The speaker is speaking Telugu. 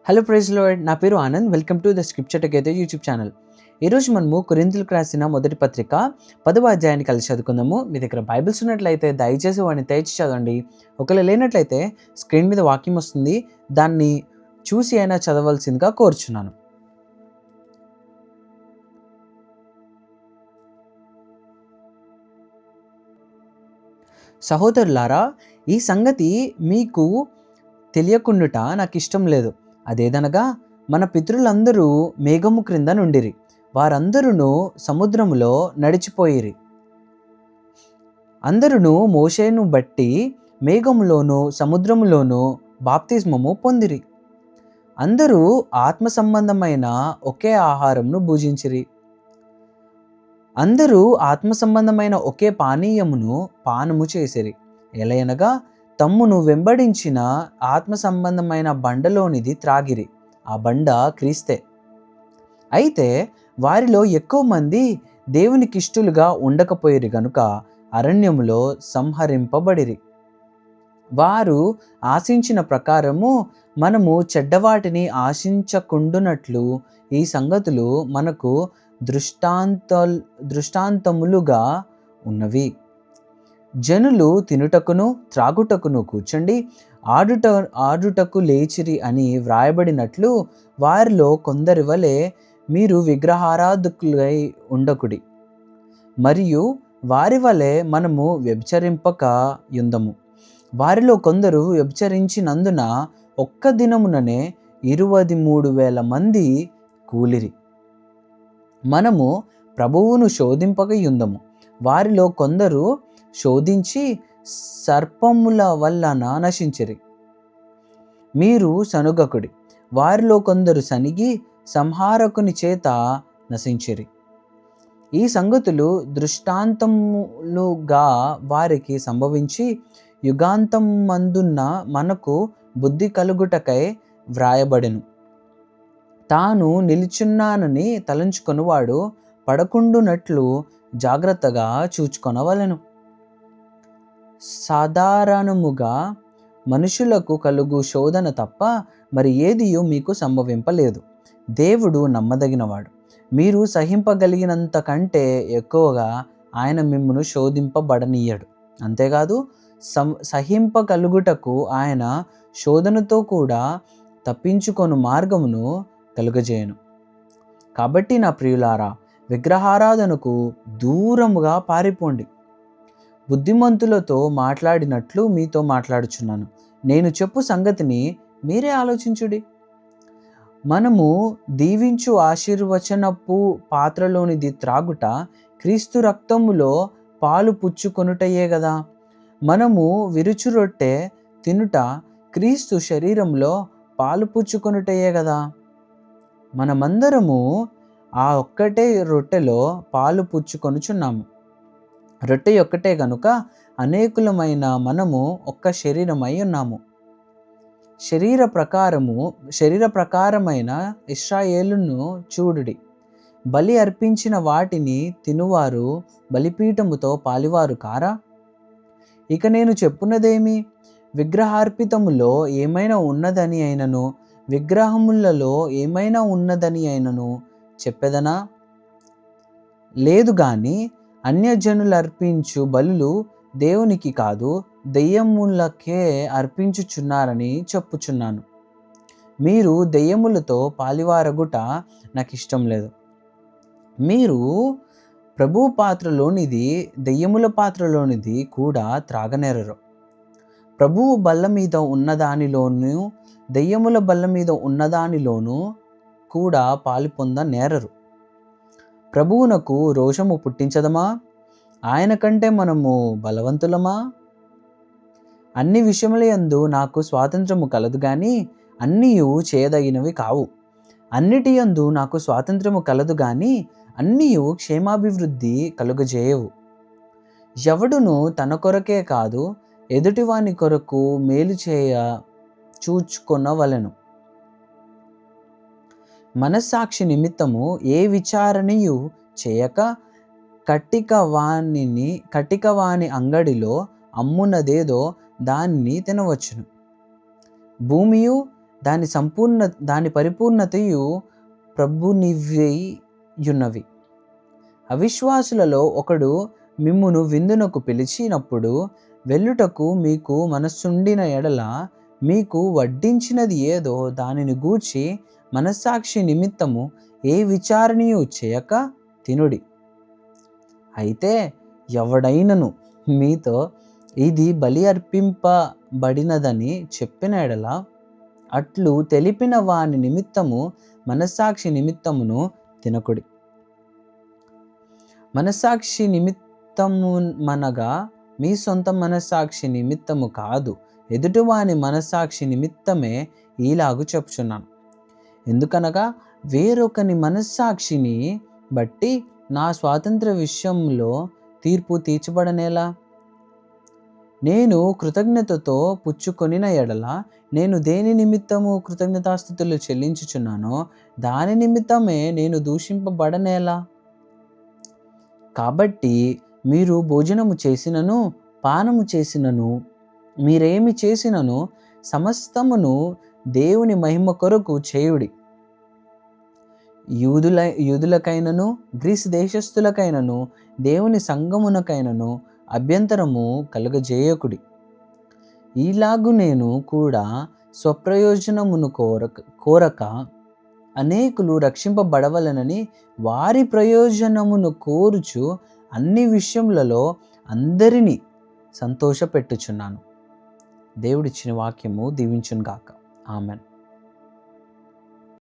Hello praise Lord. నా పేరు Anand. Welcome to the Scripture Together YouTube channel. ఈరోజు మనము కొరింథీయులకు రాసిన మొదటి పత్రిక 10వ అధ్యాయాన్ని కలిసి చదువుకుందాము. మీ దగ్గర బైబిల్స్ ఉన్నట్లయితే దయచేసి వాటిని తెరిచి చదవండి. ఒకవేళ లేనట్లయితే స్క్రీన్ మీద వాక్యం వస్తుంది, దాన్ని చూసి అయినా చదవలసిందిగా కోరుచున్నాను. సహోదరులారా, ఈ సంగతి మీకు తెలియకుండుట నాకు ఇష్టం లేదు. అదేదనగా, మన పితరులందరూ మేఘము క్రింద నుండిరి, వారందరూ సముద్రములో నడిచిపోయిరి. అందరూ మోషేను బట్టి మేఘములోను సముద్రములోను బాప్తిస్మము పొందిరి. అందరూ ఆత్మ సంబంధమైన ఒకే ఆహారమును భుజించిరి. అందరూ ఆత్మ సంబంధమైన ఒకే పానీయమును పానము చేసిరి. ఎలయనగా తమ్మును వెంబడించిన ఆత్మ సంబంధమైన బండలోనిది త్రాగిరి. ఆ బండ క్రీస్తే. అయితే వారిలో ఎక్కువ మంది దేవునికి ఇష్టలుగా ఉండకపోయిరి గనుక అరణ్యములో సంహరింపబడిరి. వారు ఆశించిన ప్రకారము మనము చెడ్డవాటిని ఆశించకుండునట్లు ఈ సంగతులు మనకు దృష్టాంతములుగా ఉన్నవి. జనులు తినుటకును త్రాగుటకును కూర్చుండి ఆడుటకు లేచిరి అని వ్రాయబడినట్లు వారిలో కొందరి వలె మీరు విగ్రహారాధకులై ఉండకుడి. మరియు వారి వలె మనము వ్యభిచరింపక యుందము. వారిలో కొందరు వ్యభిచరించినందున ఒక్క దినముననే 23,000 మంది కూలిరి. మనము ప్రభువును శోధింపక యుందము. వారిలో కొందరు శోధించి సర్పముల వలన నశించిరి. మీరు సనుగకుడి. వారిలో కొందరు సనిగి సంహారకుని చేత నశించిరి. ఈ సంగతులు దృష్టాంతములుగా వారికి సంభవించి యుగాంతమందున్న మనకు బుద్ధి కలుగుటకై వ్రాయబడెను. తాను నిలుచున్నానని తలంచుకొనువాడు పడకుండునట్లు జాగ్రత్తగా చూచుకొనవలెను. సాధారణముగా మనుషులకు కలుగు శోధన తప్ప మరి ఏదియూ మీకు సంభవింపలేదు. దేవుడు నమ్మదగినవాడు. మీరు సహింపగలిగినంత కంటే ఎక్కువగా ఆయన మిమ్మును శోధింపబడనీయడు. అంతేకాదు, సహింపగలుగుటకు ఆయన శోధనతో కూడా తప్పించుకొను మార్గమును కలుగజేయను. కాబట్టి నా ప్రియులారా, విగ్రహారాధనకు దూరముగా పారిపోండి. బుద్ధిమంతులతో మాట్లాడినట్లు మీతో మాట్లాడుచున్నాను. నేను చెప్పు సంగతిని మీరే ఆలోచించుడి. మనము దీవించు ఆశీర్వచనపు పాత్రలోనిది త్రాగుట క్రీస్తు రక్తములో పాలు పుచ్చుకొనుటయే గదా. మనము విరుచు రొట్టె తినుట క్రీస్తు శరీరంలో పాలు పుచ్చుకొనుటయే గదా. మనమందరము ఆ ఒక్కటే రొట్టెలో పాలు పుచ్చుకొనుచున్నాము. రొట్టె ఒక్కటే గనుక అనేకులమైన మనము ఒక్క శరీరమై ఉన్నాము. శరీర ప్రకారమైన ఇశ్రాయేలును చూడుడి. బలి అర్పించిన వాటిని తినువారు బలిపీఠముతో పాలివారు కారా? ఇక నేను చెప్పున్నదేమి? విగ్రహార్పితములో ఏమైనా ఉన్నదని అయినను, విగ్రహములలో ఏమైనా ఉన్నదని అయినను చెప్పెదనా? లేదు గాని అన్యజనులు అర్పించు బలులు దేవునికి కాదు, దెయ్యములకే అర్పించుచున్నారని చెప్పుచున్నాను. మీరు దెయ్యములతో పాలివారగుట నాకు ఇష్టం లేదు. మీరు ప్రభు పాత్రలోనిది దెయ్యముల పాత్రలోనిది కూడా త్రాగనేరరు. ప్రభువు బల్ల మీద ఉన్నదానిలోనూ దెయ్యముల బల్ల మీద ఉన్నదానిలోనూ కూడా పాలు పొందనేరరు. ప్రభువునకు రోషము పుట్టించదమా? ఆయన కంటే మనము బలవంతులమా? అన్ని విషయములయందు నాకు స్వాతంత్రము కలదు గాని అన్నీయు చేయదగినవి కావు. అన్నిటియందు నాకు స్వాతంత్రము కలదు గాని అన్నీయు క్షేమాభివృద్ధి కలుగజేయవు. ఎవడును తన కొరకే కాదు, ఎదుటివాని కొరకు మేలు చేయ చూచుకొనవలెను. మనస్సాక్షి నిమిత్తము ఏ విచారణయు చేయక కటిక వాని అంగడిలో అమ్మునదేదో దానిని తినవచ్చును. భూమియు దాని పరిపూర్ణతయు ప్రభు నీవేయున్నవి. అవిశ్వాసులలో ఒకడు మిమ్మును విందునకు పిలిచినప్పుడు వెళ్ళుటకు మీకు మనస్సుండిన ఎడల మీకు వడ్డించినది ఏదో దానిని గూర్చి మనస్సాక్షి నిమిత్తము ఏ విచారణయు చేయక తినుడి. అయితే ఎవడైనను మీతో ఇది బలి అర్పింపబడినదని చెప్పిన ఎడల అట్లు తెలిపిన వాని నిమిత్తము మనస్సాక్షి నిమిత్తమును తినకుడి. మనస్సాక్షి నిమిత్తము మనగా మీ సొంత మనస్సాక్షి నిమిత్తము కాదు, ఎదుటివాని మనస్సాక్షి నిమిత్తమే ఈలాగు చెప్పుచున్నాను. ఎందుకనగా వేరొకని మనస్సాక్షిని బట్టి నా స్వాతంత్ర విషయంలో తీర్పు తీర్చబడనేలా? నేను కృతజ్ఞతతో పుచ్చుకొనిన ఎడల నేను దేని నిమిత్తము కృతజ్ఞతాస్తుతులు చెల్లించుచున్నానో దాని నిమిత్తమే నేను దూషింపబడనేలా? కాబట్టి మీరు భోజనము చేసినను పానము చేసినను మీరేమి చేసినను సమస్తమును దేవుని మహిమ కొరకు చేయుడి. యూదులకైనను గ్రీసు దేశస్థులకైనను దేవుని సంగమునకైనను అభ్యంతరము కలుగజేయకుడి. ఈలాగు నేను కూడా స్వప్రయోజనమును కోరక అనేకులు రక్షింపబడవలనని వారి ప్రయోజనమును కోరుచు అన్ని విషయములలో అందరినీ సంతోషపెట్టుచున్నాను. దేవుడిచ్చిన వాక్యము దీవించును గాక. ఆమెన్.